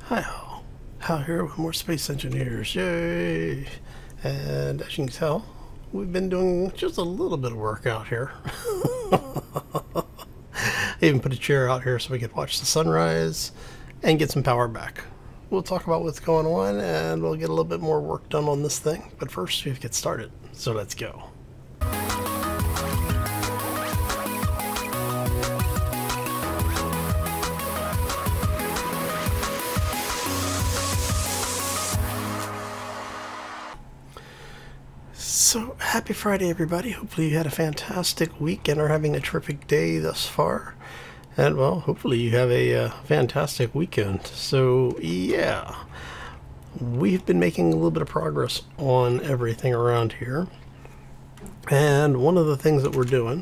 Hi-ho. Hal here with more Space Engineers. Yay! And as you can tell, we've been doing just a little bit of work out here. I even put a chair out here so we could watch the sunrise and get some power back. We'll talk about what's going on and we'll get a little bit more work done on this thing. But first, we have to get started. So let's go. So, happy Friday, everybody. Hopefully you had a fantastic week and are having a terrific day thus far. And, well, hopefully you have a fantastic weekend. So, yeah. We've been making a little bit of progress on everything around here. And one of the things that we're doing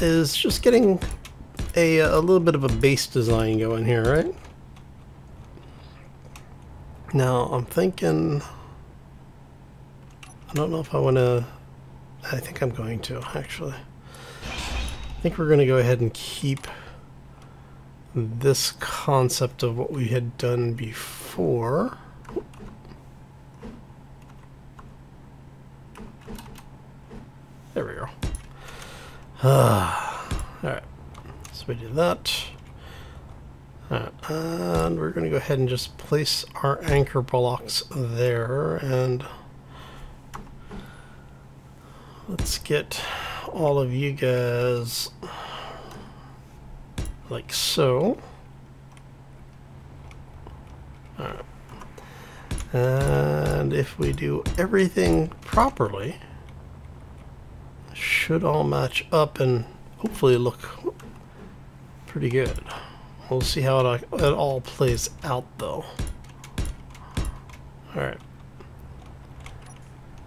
is just getting a little bit of a base design going here, right? Now, I'm thinking... I don't know if I want to... I think I'm going to, actually. I think we're going to go ahead and keep this concept of what we had done before. There we go. Alright, so we do that. And we're going to go ahead and just place our anchor blocks there, and let's get all of you guys like so. Alright. And if we do everything properly, it should all match up and hopefully look pretty good. We'll see how it all plays out though. Alright.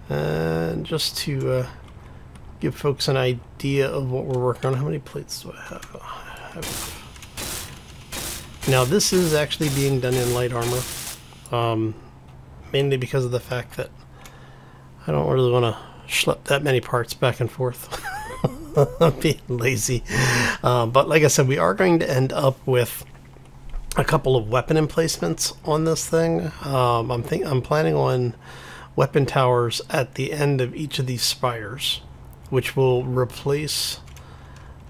And just to give folks an idea of what we're working on. How many plates do I have? Now this is actually being done in light armor, mainly because of the fact that I don't really want to schlep that many parts back and forth. I'm being lazy. But like I said, we are going to end up with a couple of weapon emplacements on this thing. I'm planning on weapon towers at the end of each of these spires, which will replace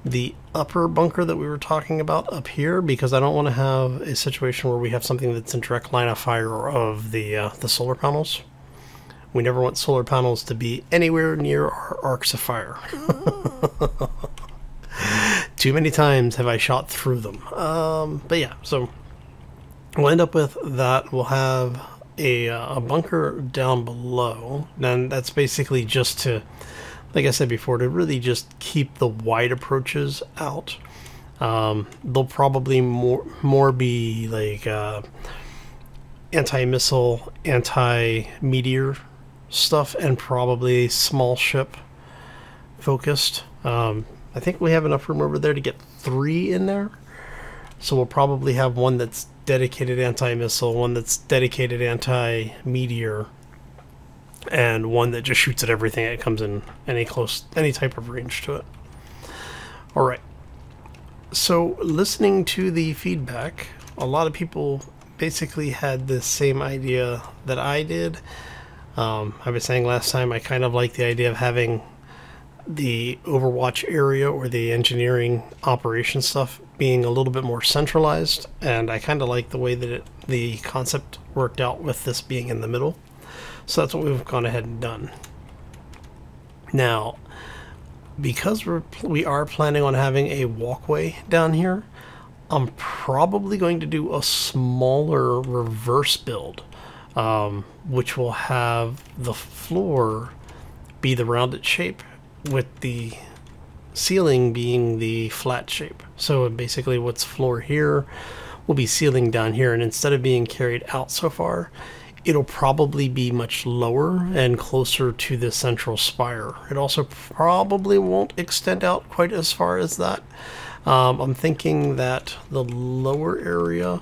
the upper bunker that we were talking about up here, because I don't want to have a situation where we have something that's in direct line of fire of the solar panels. We never want solar panels to be anywhere near our arcs of fire. Too many times have I shot through them. But yeah, so we'll end up with that. We'll have a bunker down below, and that's basically just to, like I said before, to really just keep the wide approaches out. They'll probably more be like anti-missile, anti-meteor stuff, and probably small ship focused. I think we have enough room over there to get 3 in there. So we'll probably have one that's dedicated anti-missile, one that's dedicated anti-meteor, and one that just shoots at everything that comes in any type of range to it. Alright, so listening to the feedback, a lot of people basically had the same idea that I did. I was saying last time I kind of like the idea of having the Overwatch area or the engineering operation stuff being a little bit more centralized, and I kind of like the way that the concept worked out with this being in the middle. So that's what we've gone ahead and done. Now, because we are planning on having a walkway down here, I'm probably going to do a smaller reverse build, which will have the floor be the rounded shape with the ceiling being the flat shape. So basically what's floor here will be ceiling down here, and instead of being carried out so far, it'll probably be much lower and closer to the central spire. It also probably won't extend out quite as far as that. I'm thinking that the lower area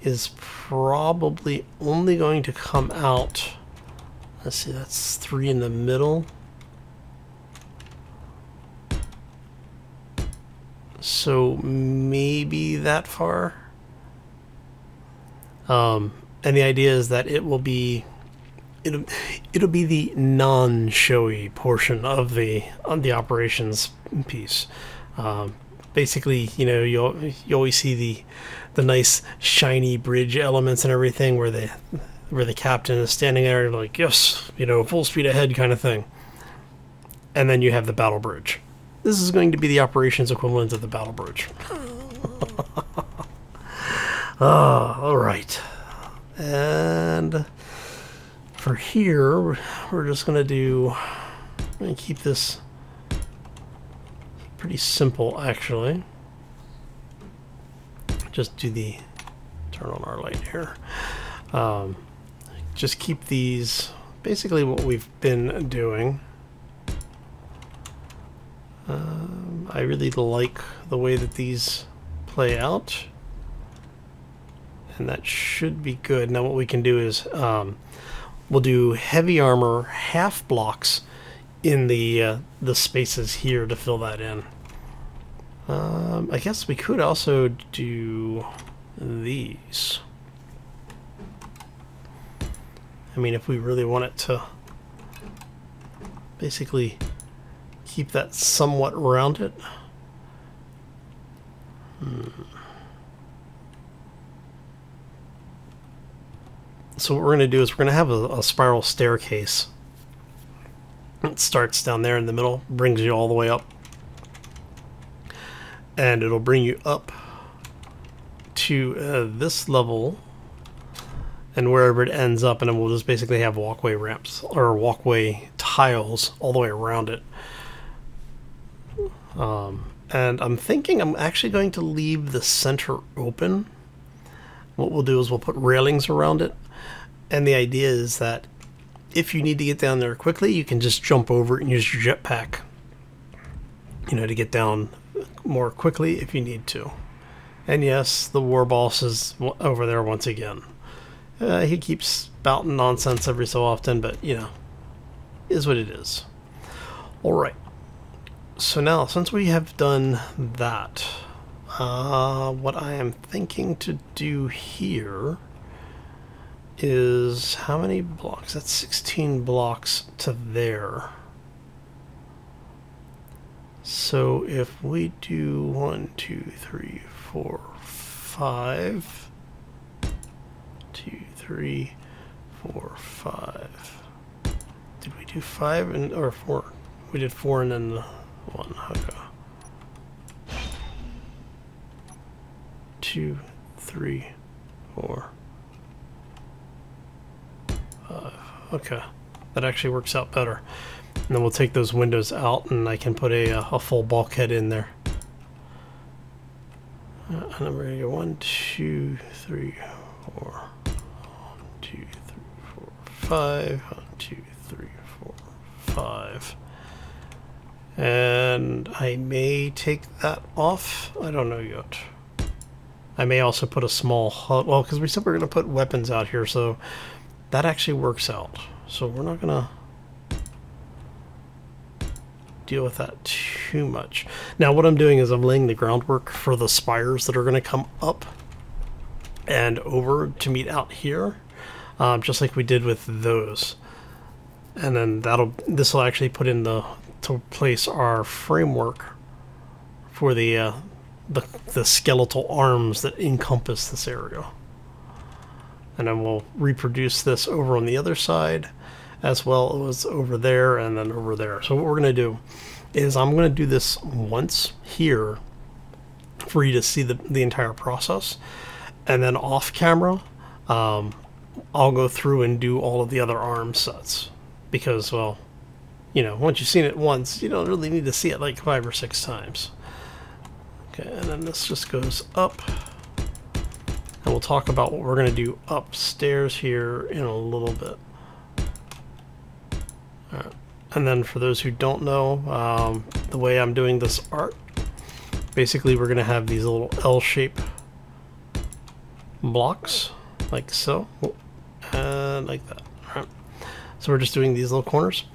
is probably only going to come out, let's see, that's 3 in the middle. So maybe that far. And the idea is that it will be it'll be the non-showy portion of the operations piece. Basically, you know, you always see the nice shiny bridge elements and everything where the captain is standing there like, yes, you know, full speed ahead kind of thing. And then you have the battle bridge. This is going to be the operations equivalent of the battle bridge. All right. And for here, we're just going to keep this pretty simple, actually. Just do turn on our light here. Just keep these basically what we've been doing. I really like the way that these play out, and that should be good. Now what we can do is we'll do heavy armor half blocks in the spaces here to fill that in. I guess we could also do these. I mean, if we really want it to basically keep that somewhat rounded. So what we're going to do is we're going to have a spiral staircase. It starts down there in the middle, brings you all the way up, and it'll bring you up to this level and wherever it ends up, and then we'll just basically have walkway ramps or walkway tiles all the way around it. And I'm thinking I'm actually going to leave the center open. What we'll do is we'll put railings around it, and the idea is that if you need to get down there quickly, you can just jump over it and use your jetpack, you know, to get down more quickly if you need to. And yes, the war boss is over there once again. He keeps spouting nonsense every so often, but you know, is what it is. Alright, so now since we have done that, what I am thinking to do here is how many blocks? That's 16 blocks to there. So if we do 1, 2, 3, 4, 5, 2, 3, 4, 5. Did we do 5 and or 4? We did 4 and then 1. Okay. 2, 3, 4, 5. Okay, that actually works out better. And then we'll take those windows out, and I can put a full bulkhead in there. And then we're gonna go 1, 2, 3, 4. 1, 2, 3, 4, 5. 1, 2, 3, 4, 5. And I may take that off. I don't know yet. I may also put a small hut. Well, because we said we're going to put weapons out here, so that actually works out. So we're not going to deal with that too much. Now what I'm doing is I'm laying the groundwork for the spires that are going to come up and over to meet out here, just like we did with those. And then this will actually put in to place our framework for the skeletal arms that encompass this area. And then we'll reproduce this over on the other side, as well as over there and then over there. So what we're going to do is I'm going to do this once here for you to see the entire process, and then off camera I'll go through and do all of the other arm sets, because, well, you know, once you've seen it once, you don't really need to see it like 5 or 6 times. Okay, and then this just goes up, and we'll talk about what we're going to do upstairs here in a little bit. All right. And then for those who don't know, the way I'm doing this art, basically we're going to have these little L-shape blocks, like so, and like that. All right. So we're just doing these little corners,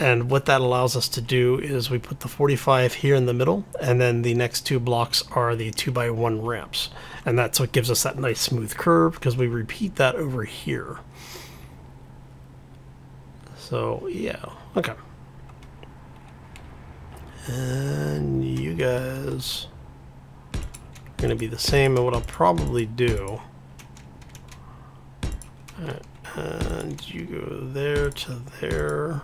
And what that allows us to do is we put the 45 here in the middle, and then the next two blocks are the 2x1 ramps. And that's what gives us that nice smooth curve, because we repeat that over here. So, yeah, okay. And you guys are going to be the same, and what I'll probably do, and you go there to there.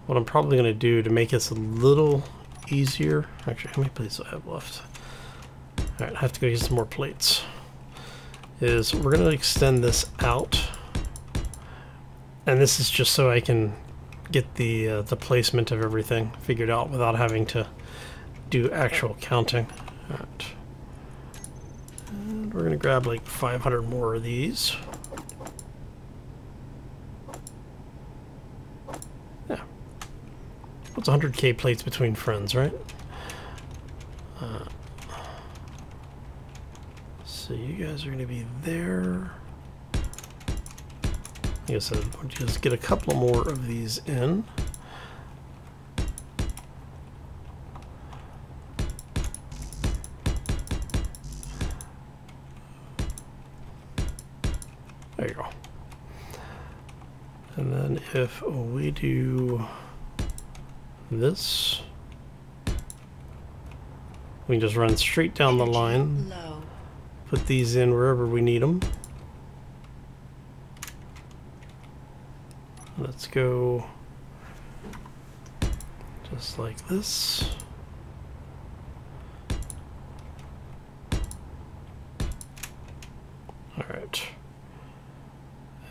What I'm probably going to do to make this a little easier, actually, how many plates do I have left? Alright, I have to go use some more plates. Is we're going to extend this out, and this is just so I can get the placement of everything figured out without having to do actual counting. Alright. And we're going to grab like 500 more of these. Yeah. What's 100k plates between friends, right? So you guys are going to be there. Like I said, we'll just get a couple more of these in. There you go. And then if we do this, we can just run straight down the line. Put these in wherever we need them. Let's go just like this. All right.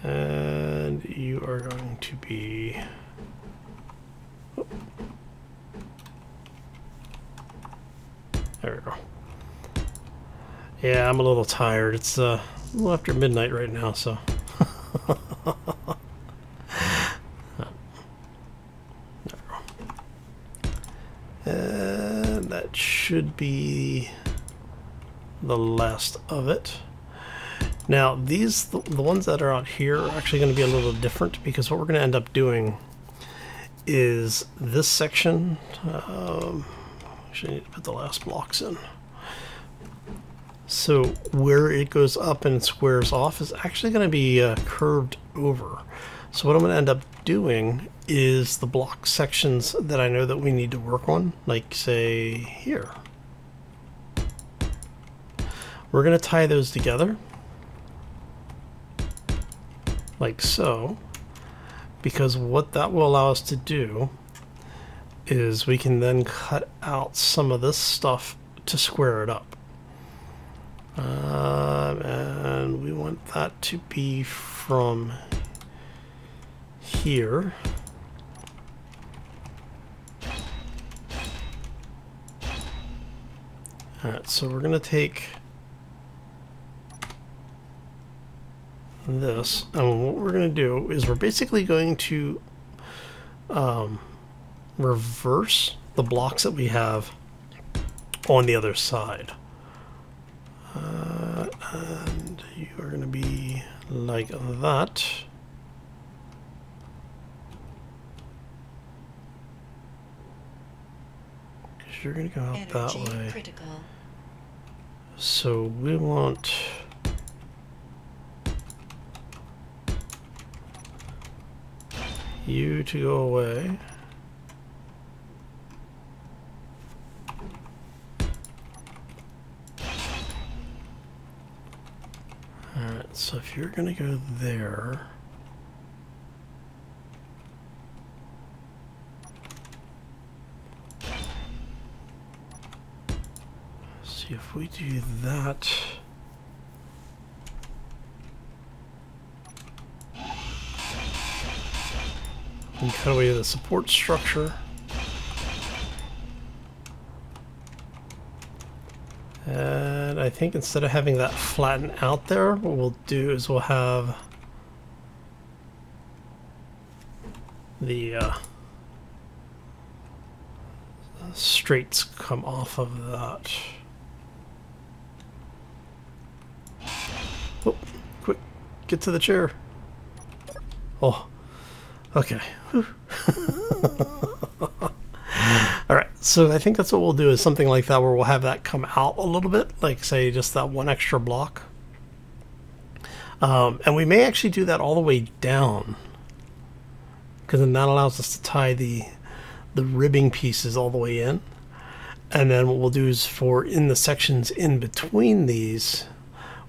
And you are going to be... Oh. There we go. Yeah, I'm a little tired. It's a little after midnight right now, so. And that should be the last of it. Now, these, the ones that are out here are actually going to be a little different, because what we're going to end up doing is this section. Actually, I need to put the last blocks in. So where it goes up and squares off is actually going to be curved over. So what I'm going to end up doing is the block sections that I know that we need to work on, like say here. We're going to tie those together, like so, because what that will allow us to do is we can then cut out some of this stuff to square it up. And we want that to be from here. Alright, so we're going to take this, and what we're going to do is we're basically going to reverse the blocks that we have on the other side. And you are going to be like that. Because you're going to go out that way. Critical. So we want you to go away. Alright, so if you're going to go there, see if we do that. And cut away the support structure. And I think instead of having that flatten out there, what we'll do is we'll have the straights come off of that. Oh, quick, get to the chair. Oh, okay. All right, so I think that's what we'll do, is something like that, where we'll have that come out a little bit, like say just that one extra block. And we may actually do that all the way down, because then that allows us to tie the ribbing pieces all the way in. And then what we'll do is, for in the sections in between these,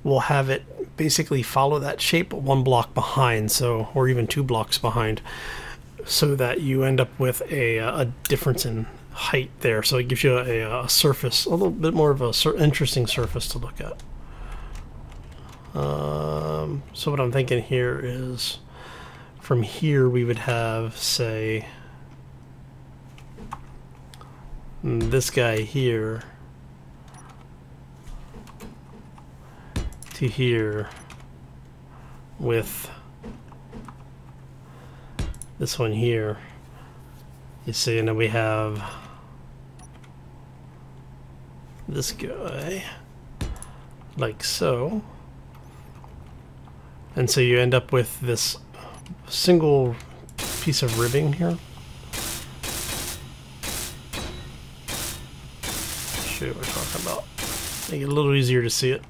we'll have it basically follow that shape, but one block behind, so, or even 2 blocks behind, so that you end up with a difference in height there. So it gives you a surface, a little bit more of a interesting surface to look at. So what I'm thinking here is, from here we would have, say, this guy here to here, with this one here, you see, and then we have this guy like so, and so you end up with this single piece of ribbing here. Show you what we're talking about. Make it a little easier to see it.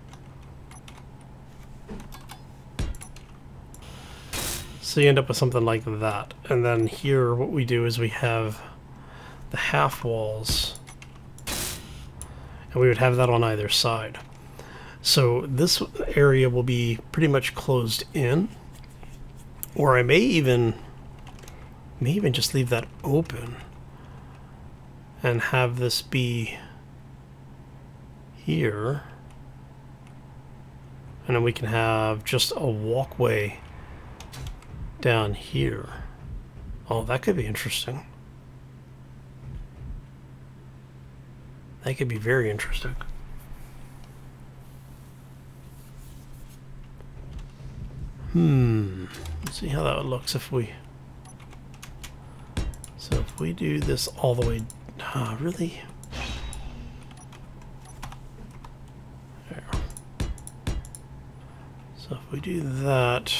So you end up with something like that. And then here what we do is we have the half walls, and we would have that on either side. So this area will be pretty much closed in, or I may even just leave that open and have this be here, and then we can have just a walkway down here. Oh, that could be interesting. That could be very interesting. Let's see how that looks if we... So if we do this all the way... really? There. So if we do that...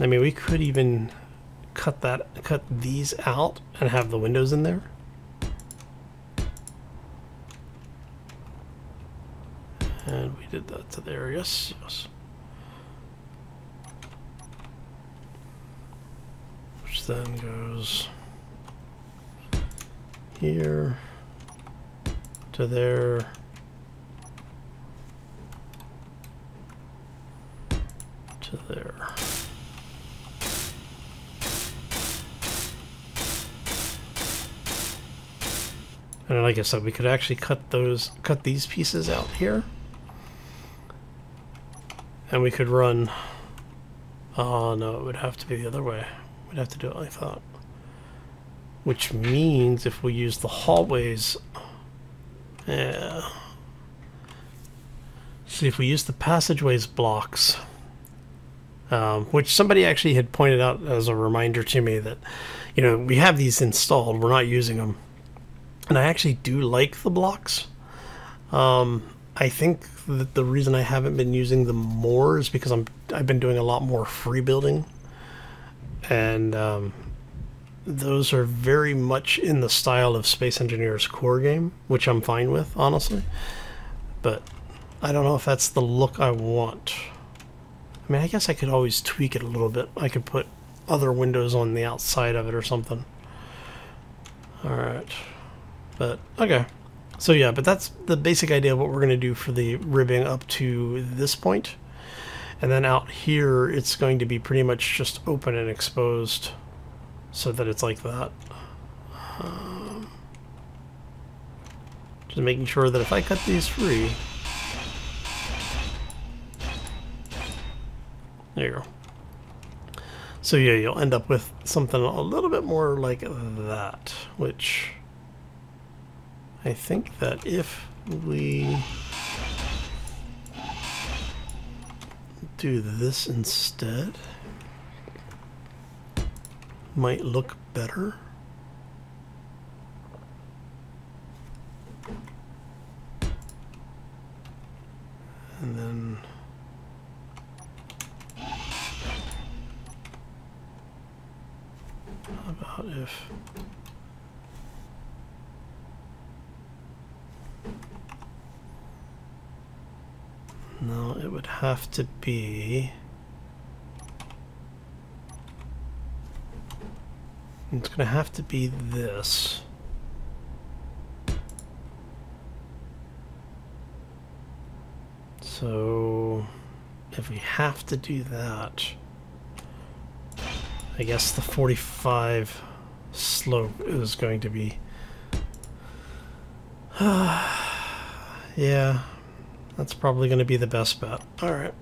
I mean, we could even cut these out and have the windows in there. And we did that to there, yes. Which then goes here to there. To there. And like I said, we could actually cut these pieces out here. And we could run, oh no, it would have to be the other way. We'd have to do it like that. Which means if we use the hallways, yeah. See, if we use the passageways blocks, which somebody actually had pointed out as a reminder to me that, you know, we have these installed, we're not using them. And I actually do like the blocks. I think that the reason I haven't been using them more is because I've been doing a lot more free building, and those are very much in the style of Space Engineer's core game, which I'm fine with, honestly. But I don't know if that's the look I want. I mean, I guess I could always tweak it a little bit. I could put other windows on the outside of it or something. Alright. But, okay. So yeah, but that's the basic idea of what we're going to do for the ribbing up to this point. And then out here, it's going to be pretty much just open and exposed so that it's like that. Just making sure that if I cut these free... There you go. So yeah, you'll end up with something a little bit more like that, which... I think that if we do this instead, might look better. And then if... No, it would have to be... It's going to have to be this. So, if we have to do that, I guess the 45 slope is going to be... yeah, that's probably going to be the best bet. Alright.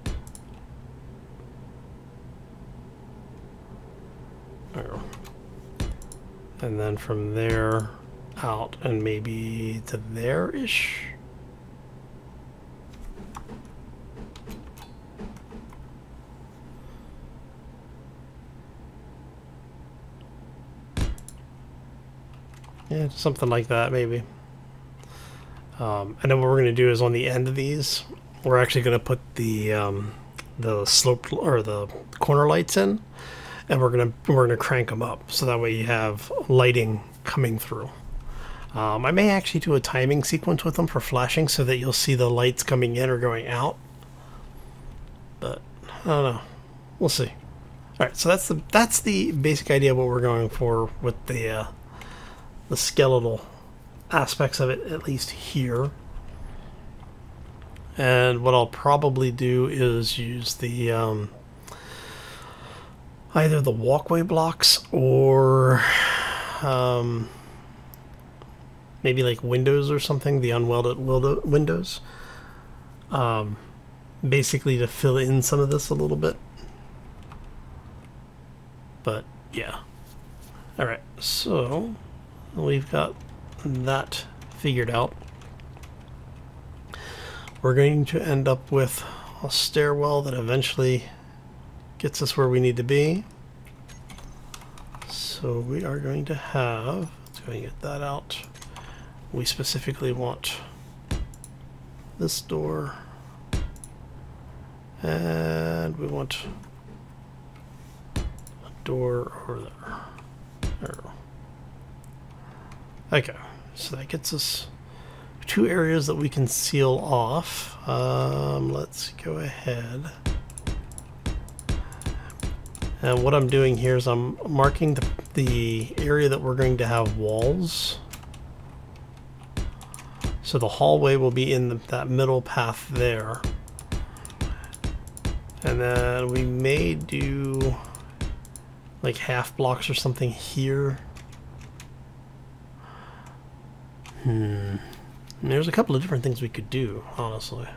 And then from there out and maybe to there-ish. Yeah, something like that maybe. And then what we're going to do is on the end of these, we're actually going to put the slope or the corner lights in. And we're gonna crank them up so that way you have lighting coming through. I may actually do a timing sequence with them for flashing so that you'll see the lights coming in or going out. But I don't know. We'll see. All right, so that's the basic idea of what we're going for with the skeletal aspects of it, at least here. And what I'll probably do is use the either the walkway blocks or maybe like windows or something, the unwelded windows, basically to fill in some of this a little bit. But yeah. Alright, so we've got that figured out. We're going to end up with a stairwell that eventually gets us where we need to be. So we are going to have, let's go and get that out. We specifically want this door, and we want a door over there. There we go. Okay, so that gets us 2 areas that we can seal off. Let's go ahead. And what I'm doing here is I'm marking the area that we're going to have walls. So the hallway will be in that middle path there. And then we may do like half blocks or something here. There's a couple of different things we could do, honestly.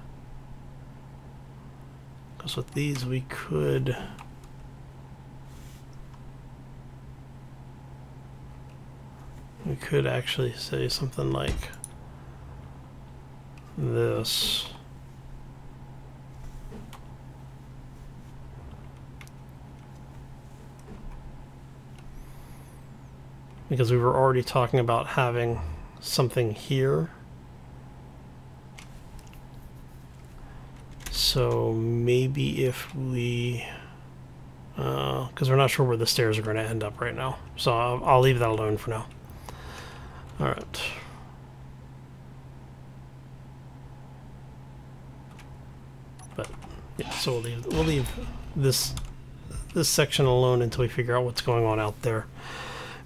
Because with these we could... We could actually say something like this. Because we were already talking about having something here. So maybe if we... because we're not sure where the stairs are going to end up right now. So I'll leave that alone for now. All right. But yeah, so we'll leave this section alone until we figure out what's going on out there.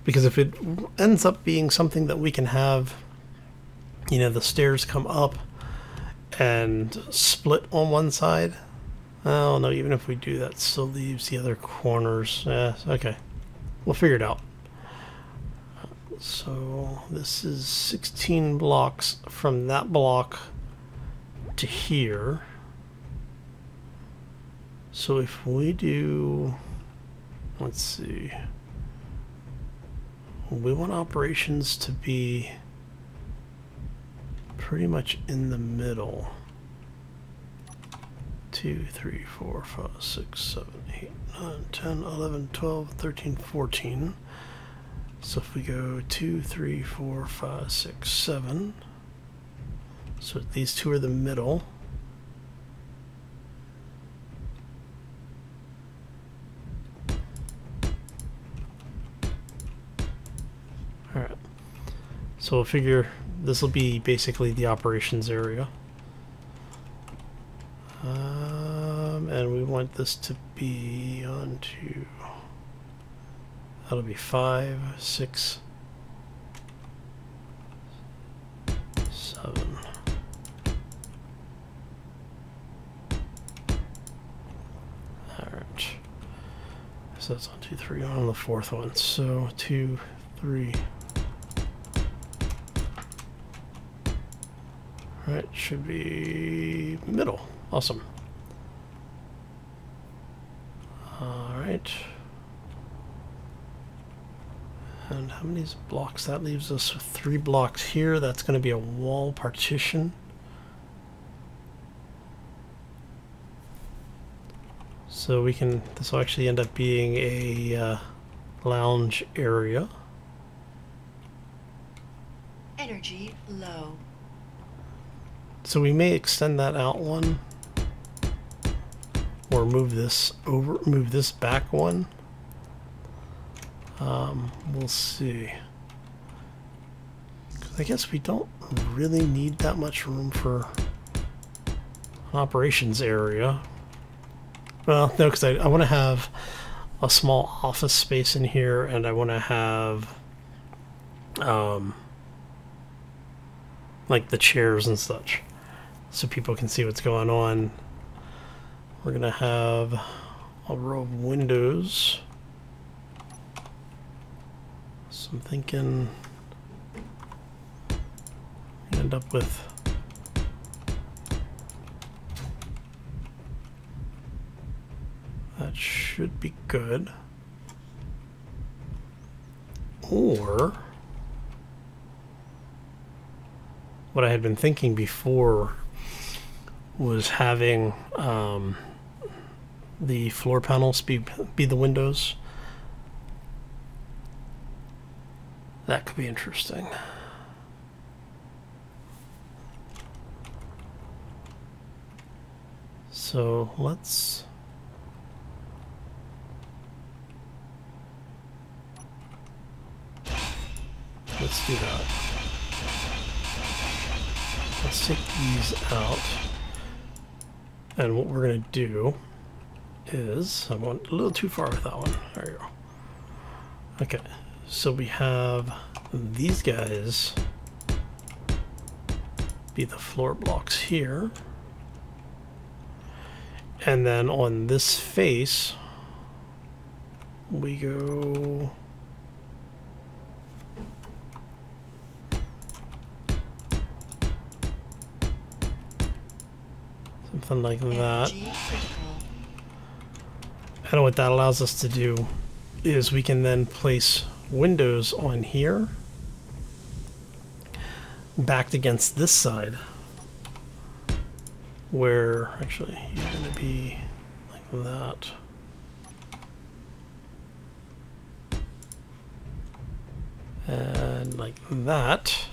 Because if it ends up being something that we can have, you know, the stairs come up and split on one side. Oh no, even if we do that, still leaves the other corners. Yeah, okay. We'll figure it out. So this is 16 blocks from that block to here. So if we do, let's see, we want operations to be pretty much in the middle. 2, 3, 4, 5, 6, 7, 8, 9, 10, 11, 12, 13, 14. So if we go 2, 3, 4, 5, 6, 7. So these two are the middle. So we'll figure this will be basically the operations area. And we want this to be onto, that'll be 5, 6, 7. Alright. So that's on 2, 3 on the fourth one. So 2, 3. Alright, should be middle. Awesome. Alright. And how many blocks? That leaves us with 3 blocks here. That's going to be a wall partition. So we can, this will actually end up being a lounge area. Energy low. So we may extend that out one, or move this over, move this back one. We'll see. 'Cause I guess we don't really need that much room for an operations area. Well, no, because I want to have a small office space in here, and I want to have like the chairs and such, so people can see what's going on. We're gonna have a row of windows. So I'm thinking end up with that should be good. Or what I had been thinking before was having the floor panels be the windows. That could be interesting. So let's do that. Let's take these out. And what we're going to do is, I went a little too far with that one. There you go. Okay, so we have these guys be the floor blocks here. And then on this face, we go something like that. And what that allows us to do is we can then place windows on here, backed against this side, where actually you're going to be like that. And like that.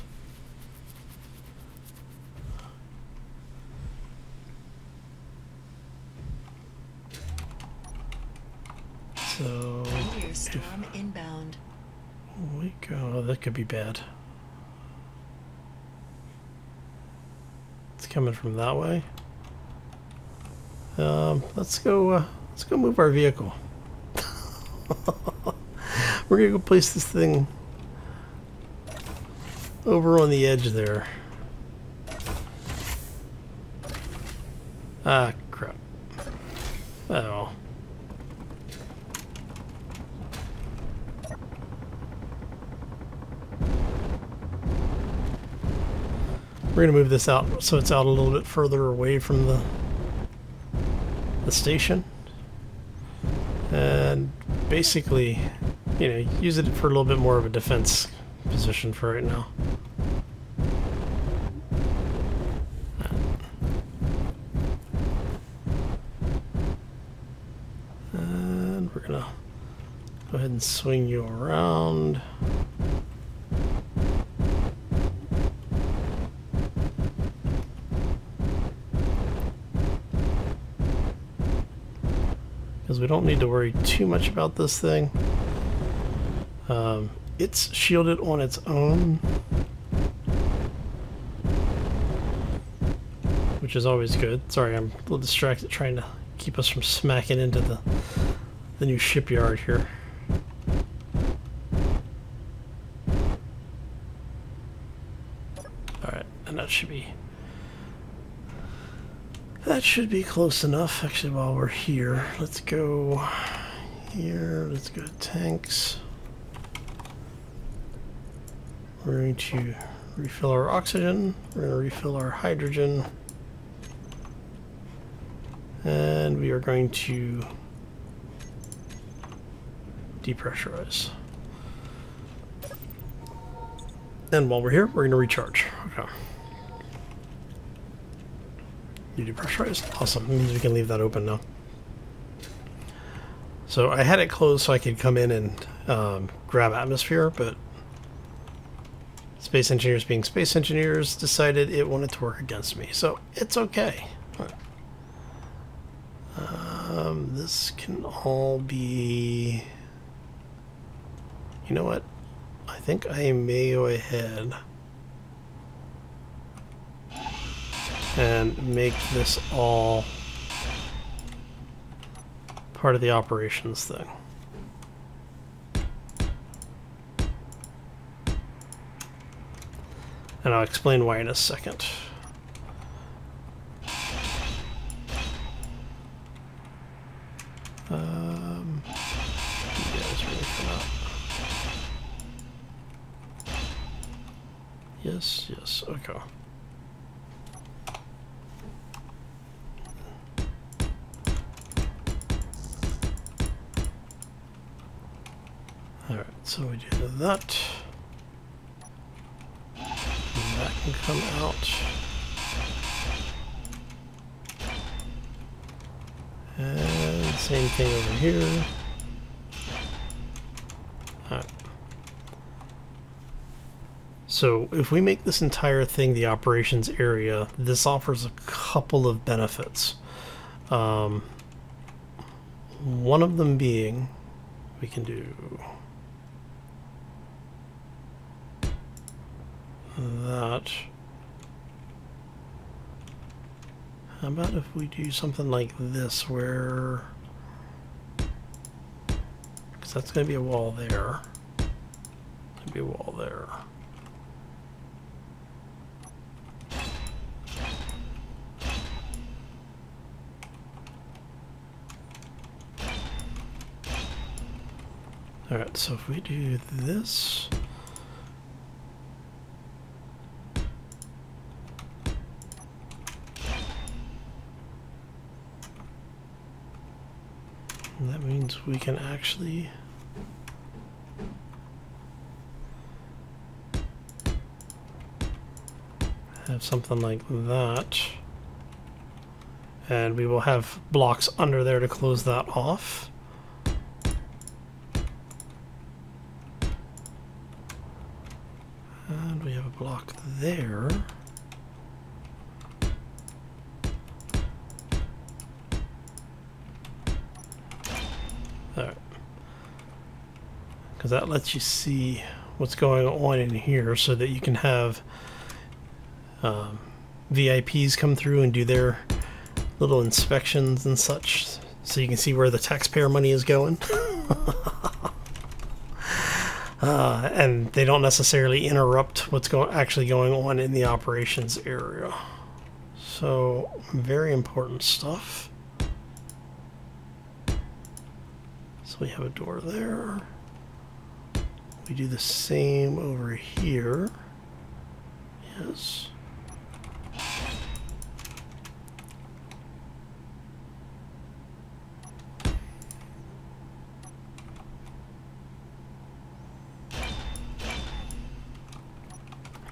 So storm inbound. We go. That could be bad. It's coming from that way. Let's go move our vehicle. We're gonna go place this thing over on the edge there. Ah, crap. Oh. We're going to move this out so it's out a little bit further away from the station. And basically, you know, use it for a little bit more of a defense position for right now. And we're going to go ahead and swing you around. Because we don't need to worry too much about this thing. It's shielded on its own, which is always good. Sorry, I'm a little distracted trying to keep us from smacking into the new shipyard here. Alright, and that should be close enough. Actually, while we're here, let's go here. Let's go to tanks. We're going to refill our oxygen. We're going to refill our hydrogen. And we are going to depressurize. And while we're here, we're going to recharge. Okay. You depressurized? Awesome. That means we can leave that open now. So I had it closed so I could come in and grab atmosphere, but Space Engineers being Space Engineers decided it wanted to work against me. So it's okay. This can all be... You know what? I think I may go ahead and make this all part of the operations thing. And I'll explain why in a second. You guys really come out. Yes, yes, okay. Alright, so we do that. And that can come out. And same thing over here. Alright. So if we make this entire thing the operations area, this offers a couple of benefits. One of them being we can do that. How about if we do something like this where, because that's going to be a wall there, there'll be a wall there. Alright, so if we do this, that means we can actually have something like that, and we will have blocks under there to close that off. And we have a block there. Alright. Because that lets you see what's going on in here so that you can have VIPs come through and do their little inspections and such, so you can see where the taxpayer money is going. And they don't necessarily interrupt what's actually going on in the operations area. So, very important stuff. So we have a door there. We do the same over here. Yes.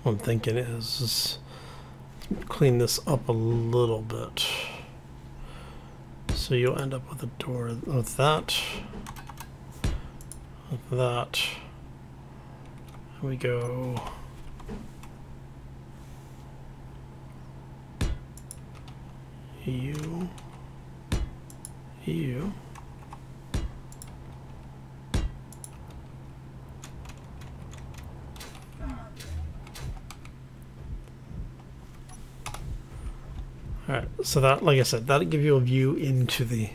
What I'm thinking is clean this up a little bit. So you'll end up with a door with that. With that. And we go you. Alright, so that, like I said, that'll give you a view into the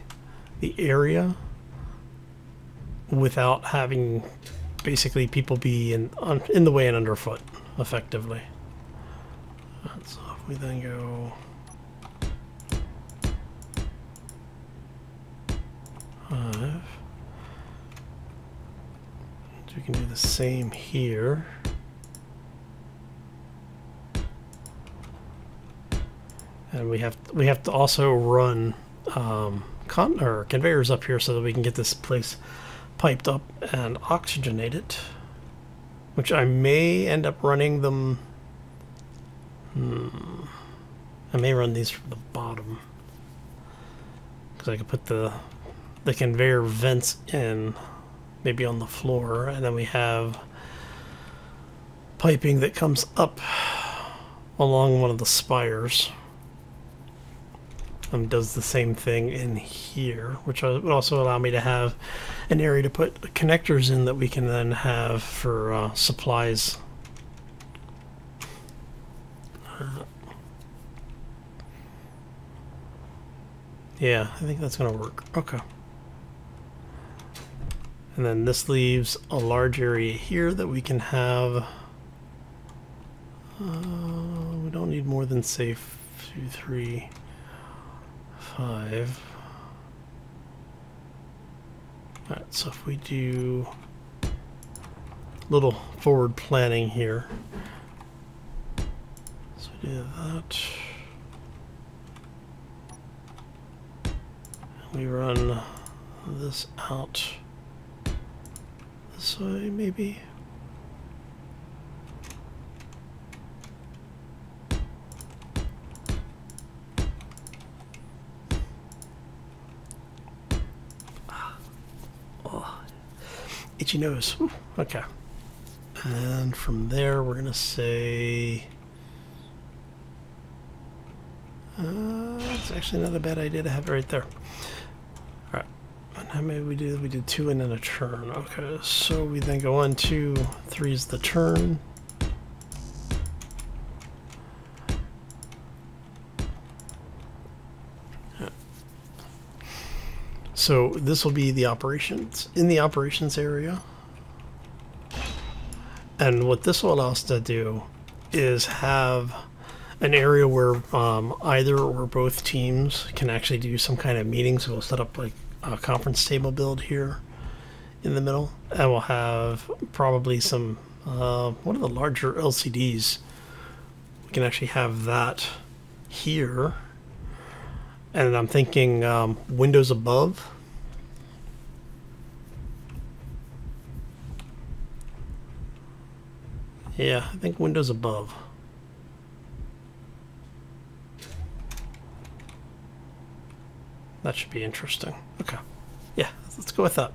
area without having basically people be in the way and underfoot, effectively. So if we then go 5, so we can do the same here. And we have to also run conveyors up here so that we can get this place piped up and oxygenate it. Which I may end up running them. I may run these from the bottom because I could put the conveyor vents in, maybe on the floor, and then we have piping that comes up along one of the spires. Does the same thing in here, which would also allow me to have an area to put connectors in that we can then have for supplies. Yeah, I think that's going to work. Okay. And then this leaves a large area here that we can have. We don't need more than, say, 2, 3, 5. Alright, so if we do a little forward planning here. So we do that. We run this out this way, maybe. Itchy nose. Whew. Okay. And from there, we're going to say... it's actually not a bad idea to have it right there. Alright. And how many we do? We did 2 and then a turn. Okay, so we then go 1, 2, 3 is the turn. So this will be the operations, in the operations area. And what this will allow us to do is have an area where either or both teams can actually do some kind of meeting. So we'll set up like a conference table build here in the middle. And we'll have probably some, one of the larger LCDs. We can actually have that here. And I'm thinking windows above. Yeah, I think windows above. That should be interesting. Okay. Yeah, let's go with that.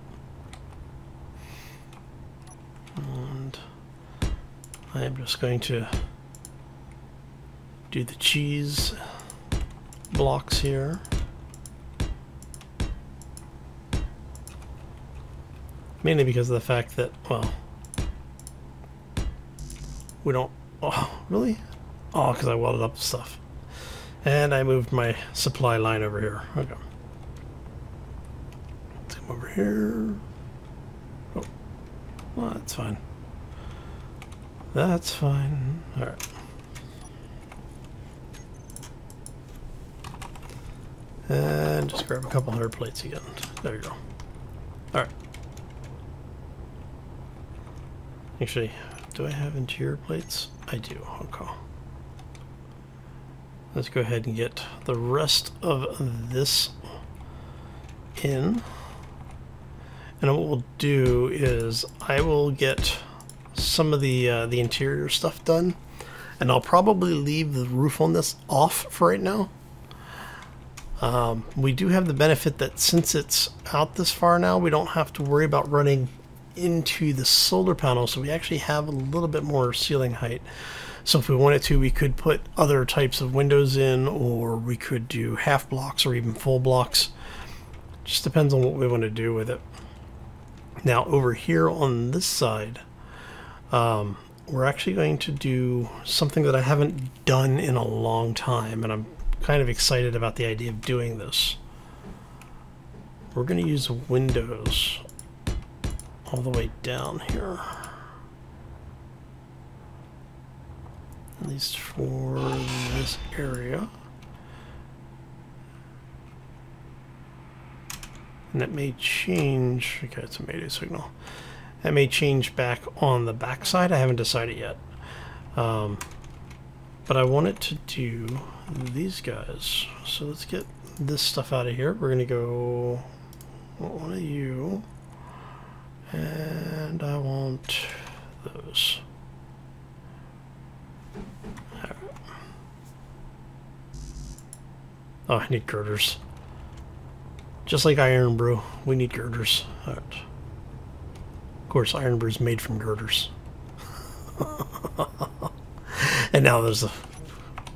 And I am just going to do the cheese blocks here. Mainly because of the fact that, well, we don't... Oh, really? Oh, because I welded up stuff. And I moved my supply line over here. Okay. Let's come over here. Oh, well, that's fine. That's fine. All right. And just grab a couple hundred plates again. There you go. All right. Actually, do I have interior plates? I do. Okay. Let's go ahead and get the rest of this in. And what we'll do is I will get some of the interior stuff done, and I'll probably leave the roof on this off for right now. We do have the benefit that since it's out this far now, we don't have to worry about running into the solar panel, so we actually have a little bit more ceiling height. So if we wanted to, we could put other types of windows in, or we could do half blocks or even full blocks. Just depends on what we want to do with it. Now over here on this side, we're actually going to do something that I haven't done in a long time, and I'm kind of excited about the idea of doing this. We're going to use windows all the way down here. At least for this area. And that may change. Okay, it's a mayday signal. That may change back on the back side. I haven't decided yet. But I want it to do these guys. So let's get this stuff out of here. We're going to go one of you. And I want those. All right. Oh, I need girders. Just like Iron Brew, we need girders. All right. Of course, Iron Brew is made from girders. And now there's a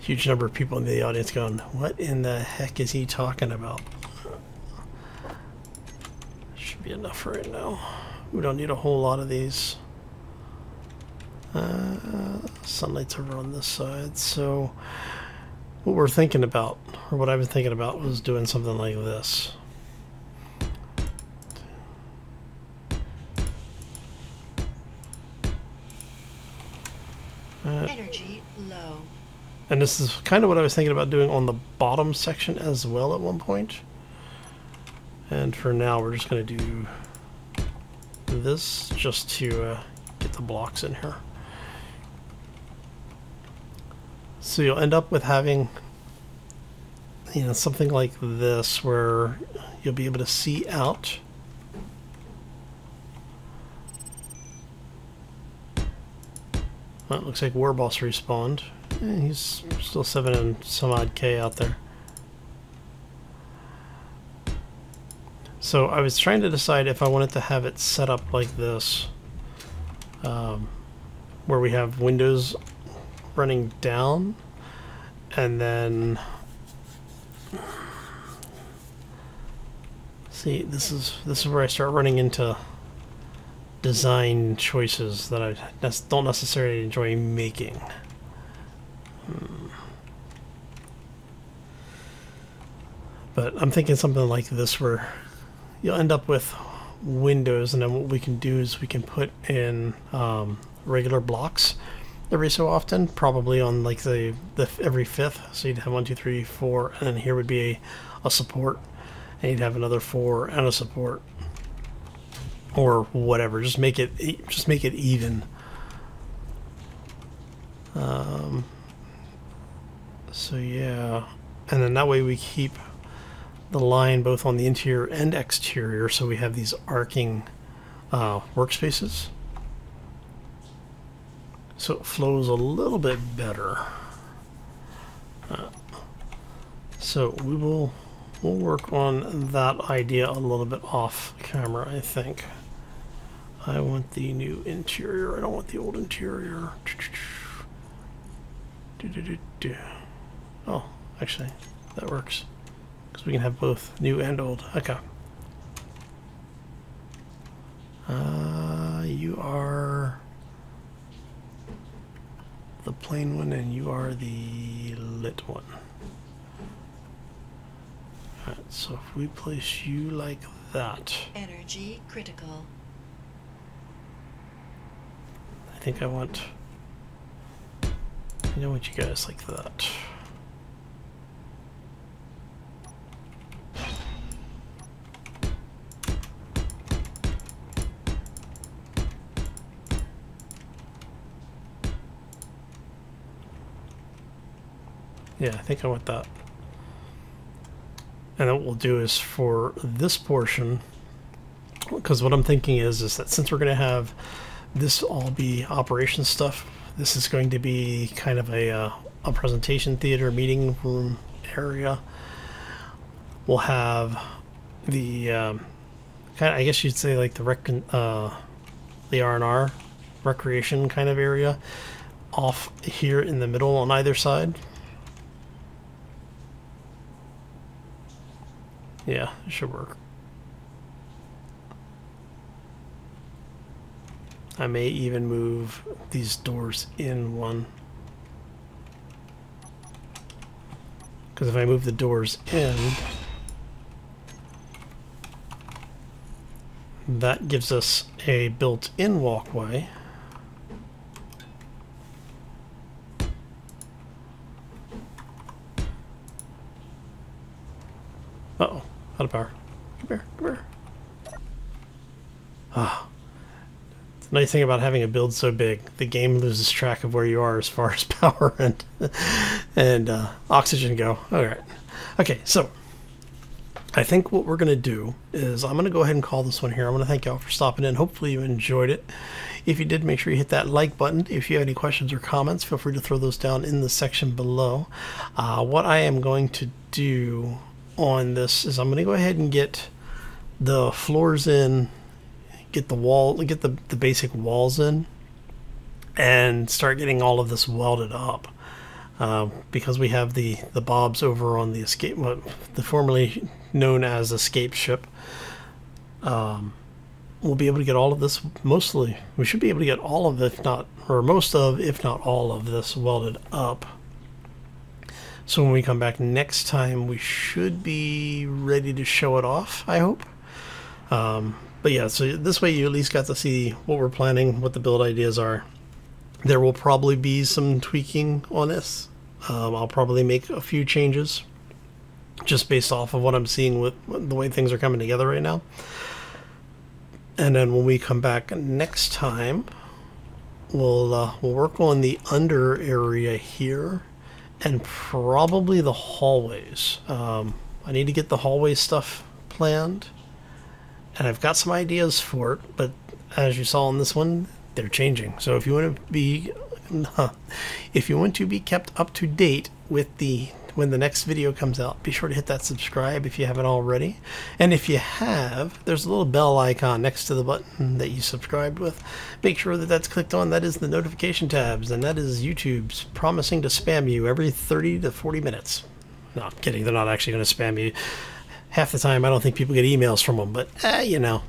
huge number of people in the audience going, what in the heck is he talking about? Should be enough right now. We don't need a whole lot of these. Sunlight's over on this side, so what we're thinking about, or what I've been thinking about, was doing something like this. Energy low. And this is kind of what I was thinking about doing on the bottom section as well at one point. And for now, we're just going to do this just to get the blocks in here. So you'll end up with having, you know, something like this where you'll be able to see out. Well, it looks like Warboss respawned. He's still 7 and some odd K out there. So I was trying to decide if I wanted to have it set up like this, where we have windows running down, and then see, this is where I start running into design choices that I don't necessarily enjoy making. But I'm thinking something like this where you'll end up with windows, and then what we can do is we can put in regular blocks every so often, probably on like the every fifth. So you'd have 1, 2, 3, 4, and then here would be a support, and you'd have another 4 and a support, or whatever. Just make it even. So yeah, and then that way we keep the line both on the interior and exterior, so we have these arcing workspaces, so it flows a little bit better. So we'll work on that idea a little bit off camera, I think. I want the new interior, I don't want the old interior. Oh, actually, that works. Because we can have both new and old. Okay. You are the plain one, and you are the lit one. Alright, so if we place you like that. Energy critical. I think I want you guys like that. Yeah, I think I want that. And then what we'll do is for this portion, because what I'm thinking is that since we're going to have this all be operation stuff, this is going to be kind of a presentation theater, meeting room area. We'll have the kind of, I guess you'd say, like the R&R recreation kind of area off here in the middle on either side. Yeah, it should work. I may even move these doors in one, because if I move the doors in, that gives us a built-in walkway. Uh-oh, out of power. Come here, come here. Ah. The nice thing about having a build so big, the game loses track of where you are as far as power and oxygen go. Alright. Okay, so I think what we're going to do is I'm going to go ahead and call this one here. I'm going to thank y'all for stopping in. Hopefully you enjoyed it. If you did, make sure you hit that like button. If you have any questions or comments, feel free to throw those down in the section below. What I am going to do on this is I'm going to go ahead and get the floors in, get the wall, get the basic walls in, and start getting all of this welded up. Because we have the bobs over on the escape, the formerly known as escape ship. We'll be able to get all of this, mostly, we should be able to get all of it, if not, or most of, if not all of this welded up. So when we come back next time, we should be ready to show it off, I hope. But yeah, so this way you at least got to see what we're planning, what the build ideas are. There will probably be some tweaking on this. I'll probably make a few changes just based off of what I'm seeing with the way things are coming together right now. And then when we come back next time, we'll work on the under area here and probably the hallways. I need to get the hallway stuff planned, and I've got some ideas for it, but as you saw in this one, they're changing. So if you want to be kept up to date with when the next video comes out, be sure to hit that subscribe if you haven't already. And if you have, there's a little bell icon next to the button that you subscribed with. Make sure that that's clicked on. That is the notification tabs, and that is YouTube's promising to spam you every 30 to 40 minutes. No, I'm kidding. They're not actually going to spam you. Half the time, I don't think people get emails from them, but you know.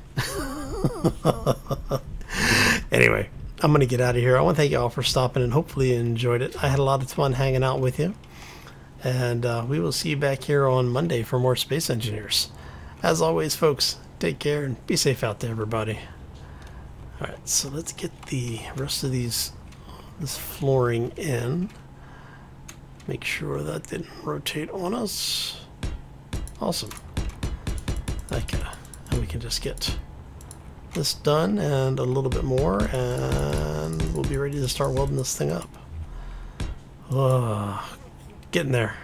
Anyway, I'm going to get out of here. I want to thank you all for stopping, and hopefully you enjoyed it. I had a lot of fun hanging out with you. And we will see you back here on Monday for more Space Engineers. As always, folks, take care and be safe out there, everybody. Alright, so let's get the rest of this flooring in. Make sure that didn't rotate on us. Awesome. Okay, and we can just get this done and a little bit more, and we'll be ready to start welding this thing up. Getting there.